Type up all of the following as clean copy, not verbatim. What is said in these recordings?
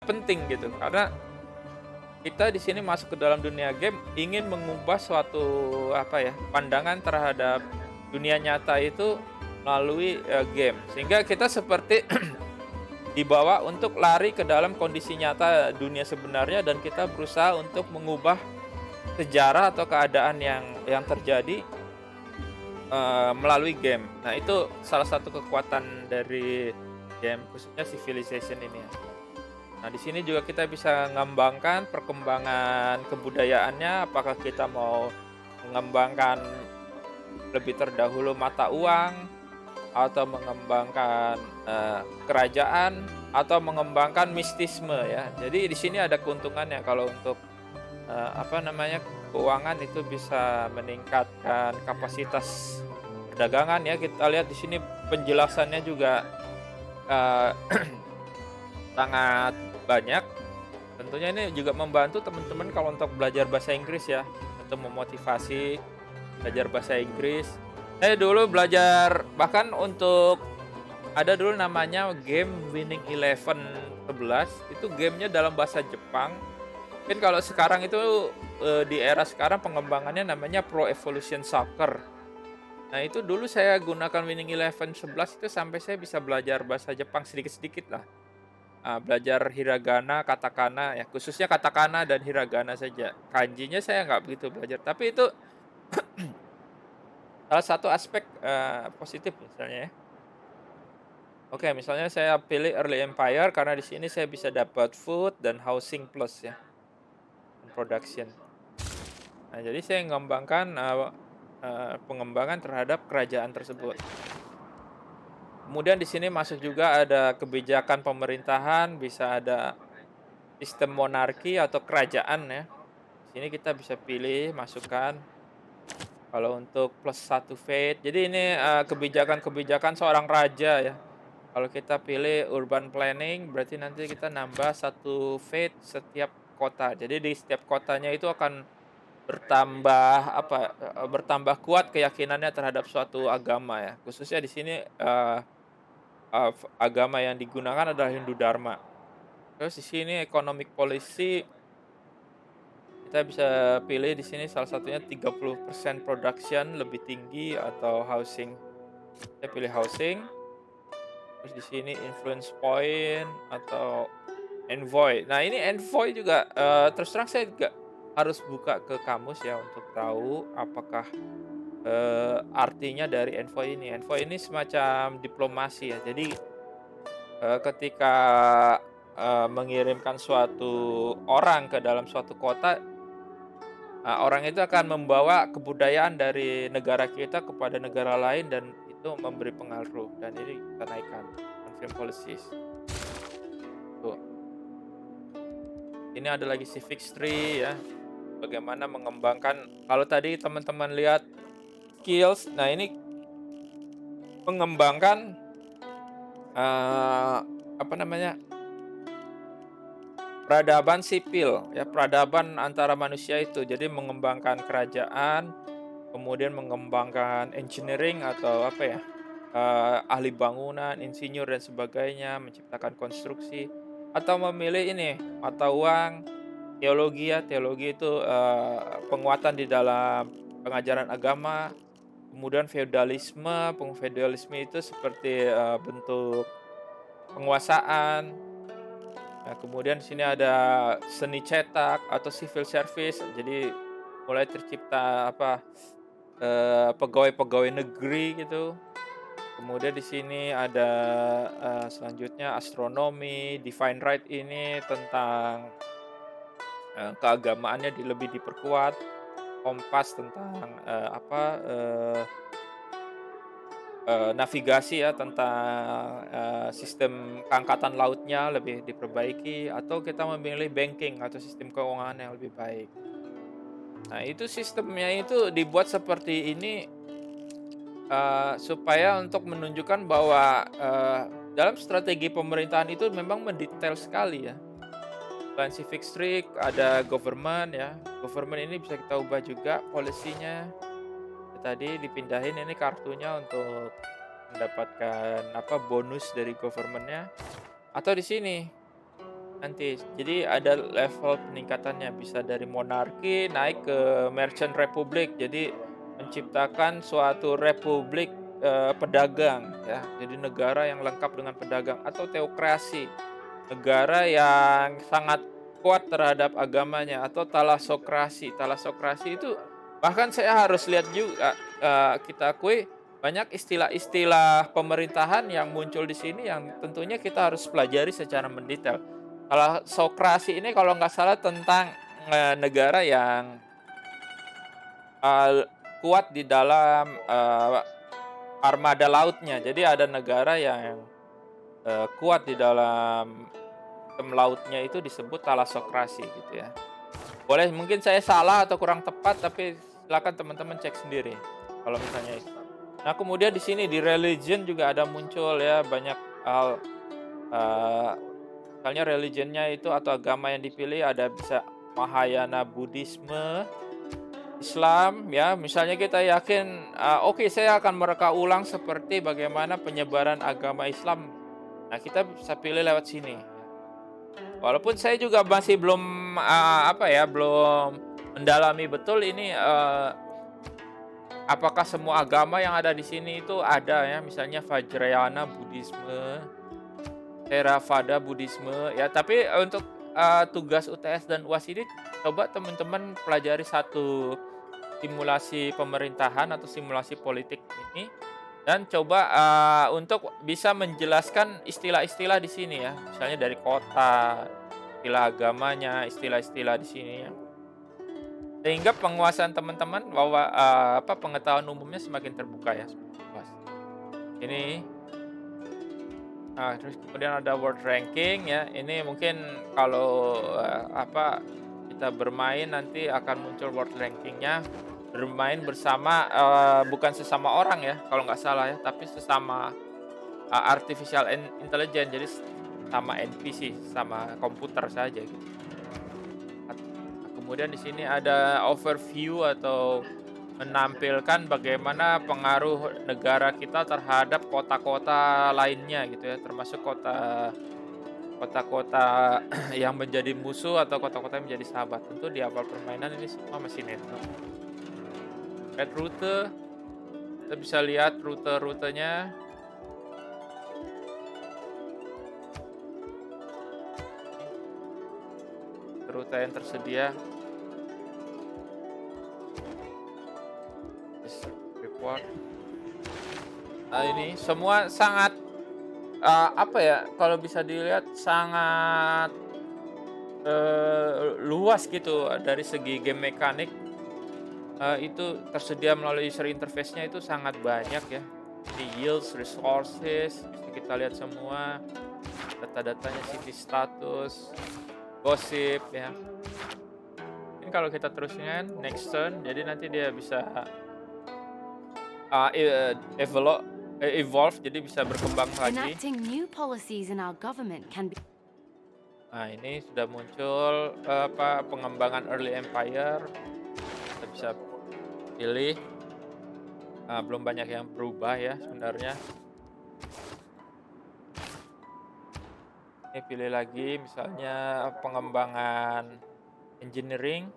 penting gitu, karena kita di sini masuk ke dalam dunia game ingin mengubah suatu apa ya, pandangan terhadap dunia nyata itu melalui, game. Sehingga kita seperti dibawa untuk lari ke dalam kondisi nyata dunia sebenarnya dan kita berusaha untuk mengubah sejarah atau keadaan yang terjadi, melalui game. Nah, itu salah satu kekuatan dari game, khususnya Civilization ini ya. Nah, di sini juga kita bisa mengembangkan perkembangan kebudayaannya, apakah kita mau mengembangkan lebih terdahulu mata uang, atau mengembangkan, kerajaan, atau mengembangkan mistisme ya. Jadi di sini ada keuntungannya kalau untuk, apa namanya, keuangan itu bisa meningkatkan kapasitas perdagangan ya. Kita lihat di sini penjelasannya juga, eee, sangat banyak. Tentunya ini juga membantu teman-teman kalau untuk belajar bahasa Inggris ya, untuk memotivasi belajar bahasa Inggris. Saya dulu belajar bahkan untuk ada dulu namanya game Winning Eleven 11, itu gamenya dalam bahasa Jepang. Mungkin kalau sekarang itu, di era sekarang pengembangannya namanya Pro Evolution Soccer. Nah, itu dulu saya gunakan Winning Eleven 11 itu sampai saya bisa belajar bahasa Jepang sedikit-sedikit lah. Belajar hiragana, katakana ya, khususnya katakana dan hiragana saja. Kanjinya saya nggak begitu belajar, tapi itu salah satu aspek, positif misalnya ya. Oke, misalnya saya pilih Early Empire karena di sini saya bisa dapat food dan housing plus ya, dan production. Nah, jadi saya mengembangkan, pengembangan terhadap kerajaan tersebut. Kemudian di sini masuk juga ada kebijakan pemerintahan, bisa ada sistem monarki atau kerajaan ya. Di sini kita bisa pilih, masukkan. Kalau untuk plus satu fate, jadi ini, kebijakan-kebijakan seorang raja ya. Kalau kita pilih urban planning, berarti nanti kita nambah satu fate setiap kota. Jadi di setiap kotanya itu akan bertambah apa, bertambah kuat keyakinannya terhadap suatu agama ya. Khususnya di sini, agama yang digunakan adalah Hindu Dharma. Terus di sini economic policy, kita bisa pilih di sini salah satunya 30% production lebih tinggi atau housing. Saya pilih housing. Terus di sini influence point atau envoy. Nah, ini envoy juga, terus terang saya juga harus buka ke kamus ya untuk tahu apakah, artinya dari envoy ini. Envoy ini semacam diplomasi ya. Jadi, ketika, mengirimkan suatu orang ke dalam suatu kota, orang itu akan membawa kebudayaan dari negara kita kepada negara lain dan itu memberi pengaruh dan ini kita naikkan confirm policies. Tuh, ini ada lagi civic tree ya, bagaimana mengembangkan kalau tadi teman-teman lihat skills, nah ini mengembangkan, apa namanya, peradaban sipil ya, peradaban antara manusia itu. Jadi mengembangkan kerajaan, kemudian mengembangkan engineering atau apa ya, ahli bangunan, insinyur dan sebagainya, menciptakan konstruksi, atau memilih ini, mata uang, teologi ya, teologi itu, penguatan di dalam pengajaran agama, kemudian feodalisme itu seperti, bentuk penguasaan. Nah, kemudian di sini ada seni cetak atau civil service, jadi mulai tercipta apa, pegawai-pegawai negeri gitu. Kemudian di sini ada, selanjutnya astronomi, divine right ini tentang, keagamaannya lebih diperkuat, kompas tentang, apa, navigasi ya tentang, sistem keangkatan lautnya lebih diperbaiki, atau kita memilih banking atau sistem keuangan yang lebih baik. Nah, itu sistemnya itu dibuat seperti ini, supaya untuk menunjukkan bahwa, dalam strategi pemerintahan itu memang mendetail sekali ya. Selain civic strict, ada government ya. Government ini bisa kita ubah juga polisinya. Tadi dipindahin ini kartunya untuk mendapatkan apa, bonus dari government-nya. Atau di sini, nanti. Jadi ada level peningkatannya, bisa dari monarki naik ke merchant republic. Jadi menciptakan suatu republik pedagang ya. Jadi negara yang lengkap dengan pedagang, atau teokrasi, negara yang sangat kuat terhadap agamanya, atau talasokrasi. Talasokrasi itu bahkan saya harus lihat juga, kita akui banyak istilah-istilah pemerintahan yang muncul di sini yang tentunya kita harus pelajari secara mendetail. Kalau sokrasi ini kalau nggak salah tentang, negara yang, eee, kuat di dalam, armada lautnya. Jadi ada negara yang, kuat di dalam sistem lautnya, itu disebut thalassocracy gitu ya. Boleh mungkin saya salah atau kurang tepat, tapi silakan teman-teman cek sendiri kalau misalnya itu. Nah, kemudian di sini di religion juga ada muncul ya banyak hal, eee, misalnya religionnya itu atau agama yang dipilih ada bisa Mahayana Buddhisme, Islam ya. Misalnya kita yakin, oke saya akan mereka ulang seperti bagaimana penyebaran agama Islam. Nah, kita bisa pilih lewat sini. Walaupun saya juga masih belum, apa ya, belum mendalami betul ini, apakah semua agama yang ada di sini itu ada ya, misalnya Vajrayana Buddhisme, Theravada Buddhisme ya, tapi untuk, tugas UTS dan UAS ini coba teman-teman pelajari satu simulasi pemerintahan atau simulasi politik ini, dan coba, untuk bisa menjelaskan istilah-istilah di sini ya, misalnya dari kota, istilah agamanya, istilah-istilah di sini ya. Sehingga penguasaan teman-teman bahwa, pengetahuan umumnya semakin terbuka ya, semakin luas. Ini, terus kemudian ada world ranking ya, ini mungkin kalau, kita bermain nanti akan muncul world rankingnya, bermain bersama, bukan sesama orang ya, kalau nggak salah ya, tapi sesama, artificial intelligence, jadi sama NPC, sama komputer saja gitu. Kemudian di sini ada overview atau menampilkan bagaimana pengaruh negara kita terhadap kota-kota lainnya gitu ya, termasuk kota-kota yang menjadi musuh atau kota-kota yang menjadi sahabat. Tentu di awal permainan ini semua masih netral. Red rute, kita bisa lihat rute-rutenya. Rute yang tersedia. Report. Nah, ini semua sangat, kalau bisa dilihat sangat, luas gitu dari segi game mekanik, itu tersedia melalui user interface-nya itu sangat banyak ya. Di yields, resources, bisa kita lihat semua, data-datanya, city status, gosip ya. Ini kalau kita teruskan next turn, jadi nanti dia bisa, evolve, jadi bisa berkembang lagi. Enacting new policies in our government can be. Nah, ini sudah muncul, pengembangan early empire. Kita bisa pilih. Belum banyak yang berubah ya sebenarnya. Ini pilih lagi misalnya pengembangan engineering.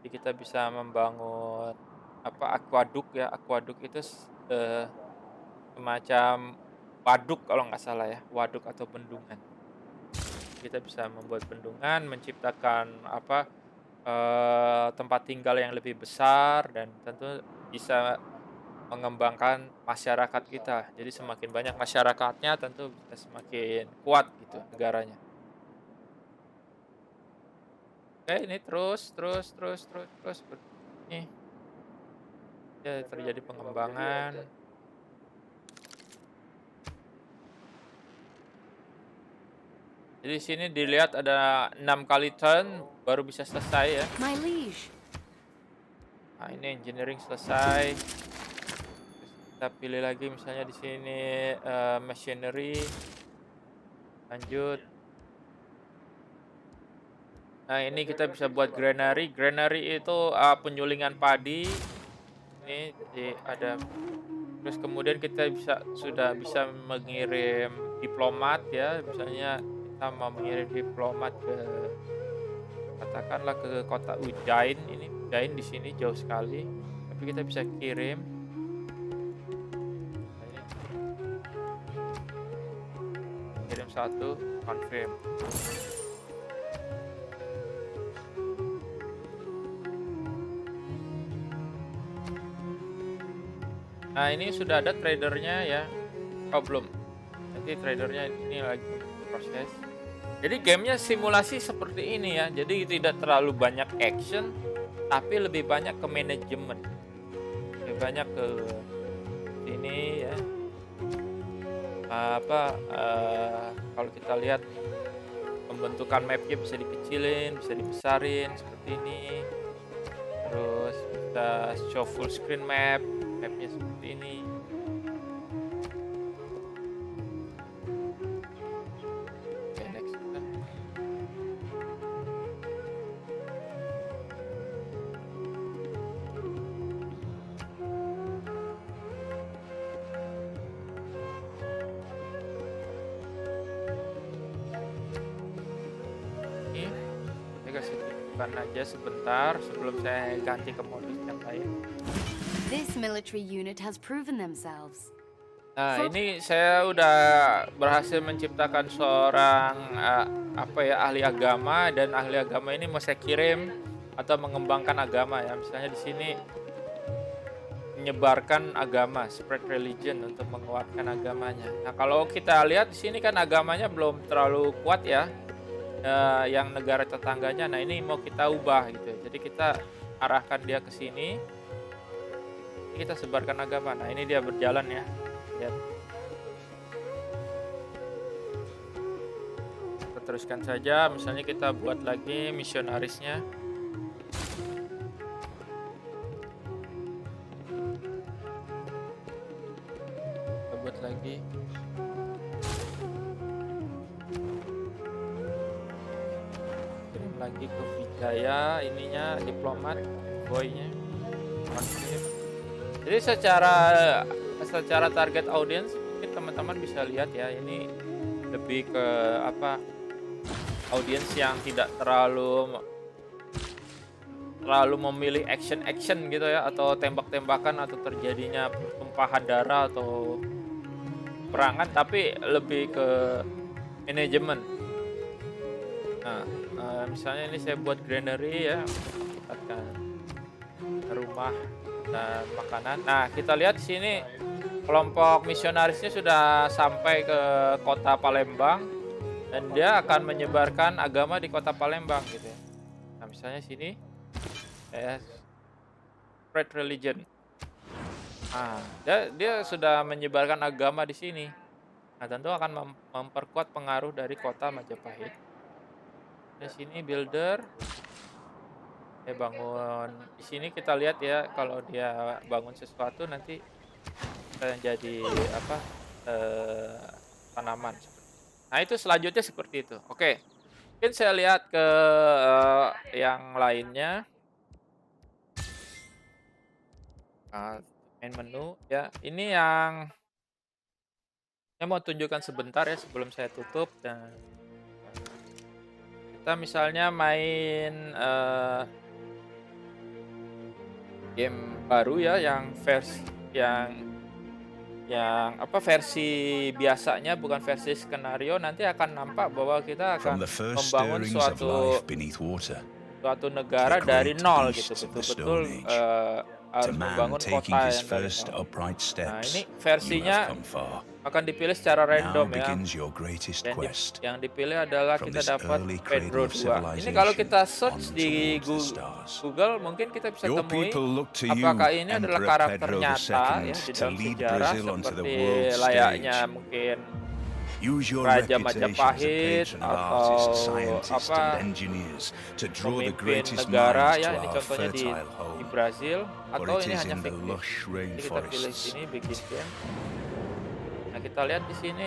Jadi kita bisa membangun aquaduk ya. Aquaduk itu semacam waduk kalau nggak salah ya, waduk atau bendungan. Kita bisa membuat bendungan, menciptakan tempat tinggal yang lebih besar, dan tentu bisa mengembangkan masyarakat kita. Jadi semakin banyak masyarakatnya tentu bisa semakin kuat gitu negaranya. Oke, ini terus ini ya terjadi pengembangan. Jadi di sini dilihat ada 6 kali turn baru bisa selesai ya. My liege. Nah, ini engineering selesai. Kita pilih lagi misalnya di sini, machinery. Lanjut. Nah, ini kita bisa buat granary. Granary itu penyulingan padi. Ini ada. Terus kemudian kita sudah bisa mengirim diplomat ya, misalnya kita mau mengirim diplomat ke katakanlah ke kota Ujjain. Ini Ujjain di sini jauh sekali, tapi kita bisa kirim. Nah, ini kirim satu, confirm. Nah, ini sudah ada tradernya ya. Oh, belum. Nanti tradernya ini lagi proses. Jadi gamenya simulasi seperti ini ya. Jadi tidak terlalu banyak action, tapi lebih banyak ke manajemen. Lebih banyak ke ini ya. Kalau kita lihat pembentukan mapnya bisa dikecilin, bisa dibesarin seperti ini. Terus kita show full screen mapnya seperti ini. Oke, next. Ini saya kasih tunjukkan aja sebentar sebelum saya ganti ke modus yang lain. This military unit has proven themselves. Nah, ini saya udah berhasil menciptakan seorang ahli agama, dan ahli agama ini mau saya kirim atau mengembangkan agama ya. Misalnya di sini menyebarkan agama, spread religion, untuk menguatkan agamanya. Nah, kalau kita lihat di sini kan agamanya belum terlalu kuat ya. Yang negara tetangganya. Nah, ini mau kita ubah gitu. Jadi kita arahkan dia ke sini. Kita sebarkan agama. Nah, ini dia berjalan ya. Lihat. Kita teruskan saja. Misalnya kita buat lagi misionarisnya. Kita buat lagi. Kirim lagi ke Wijaya ininya, diplomat, boynya. Jadi secara target audience mungkin teman-teman bisa lihat ya, ini lebih ke audiens yang tidak terlalu memilih action gitu ya, atau tembak-tembakan atau terjadinya tumpahan darah atau perangan, tapi lebih ke manajemen. Nah, misalnya ini saya buat granary ya, katakan rumah dan makanan. Nah, kita lihat di sini kelompok misionarisnya sudah sampai ke kota Palembang, dan dia akan menyebarkan agama di kota Palembang gitu ya. Nah, misalnya sini spread religion. Nah, dia sudah menyebarkan agama di sini. Nah, tentu akan memperkuat pengaruh dari kota Majapahit. Di sini builder. Bangun di sini kita lihat ya, kalau dia bangun sesuatu nanti jadi tanaman. Nah, itu selanjutnya seperti itu. Oke, mungkin saya lihat ke yang lainnya. Main menu ya, ini yang saya mau tunjukkan sebentar ya sebelum saya tutup. Dan kita misalnya main game baru ya, yang versi versi biasanya, bukan versi skenario. Nanti akan nampak bahwa kita akan membangun suatu negara dari nol gitu, betul-betul harus membangun kota yang dari nol. Nah, ini versinya akan dipilih secara random ya. Dan yang dipilih adalah kita dapat Pedro 2. Ini kalau kita search di Google mungkin kita bisa temui apakah ini adalah karakter nyata ya di dalam sejarah, seperti layaknya mungkin Raja Majapahit atau pemimpin negara ya. Ini contohnya di Brazil, atau ini hanya fiktif. Jadi kita pilih sini bikin game. Nah, kita lihat di sini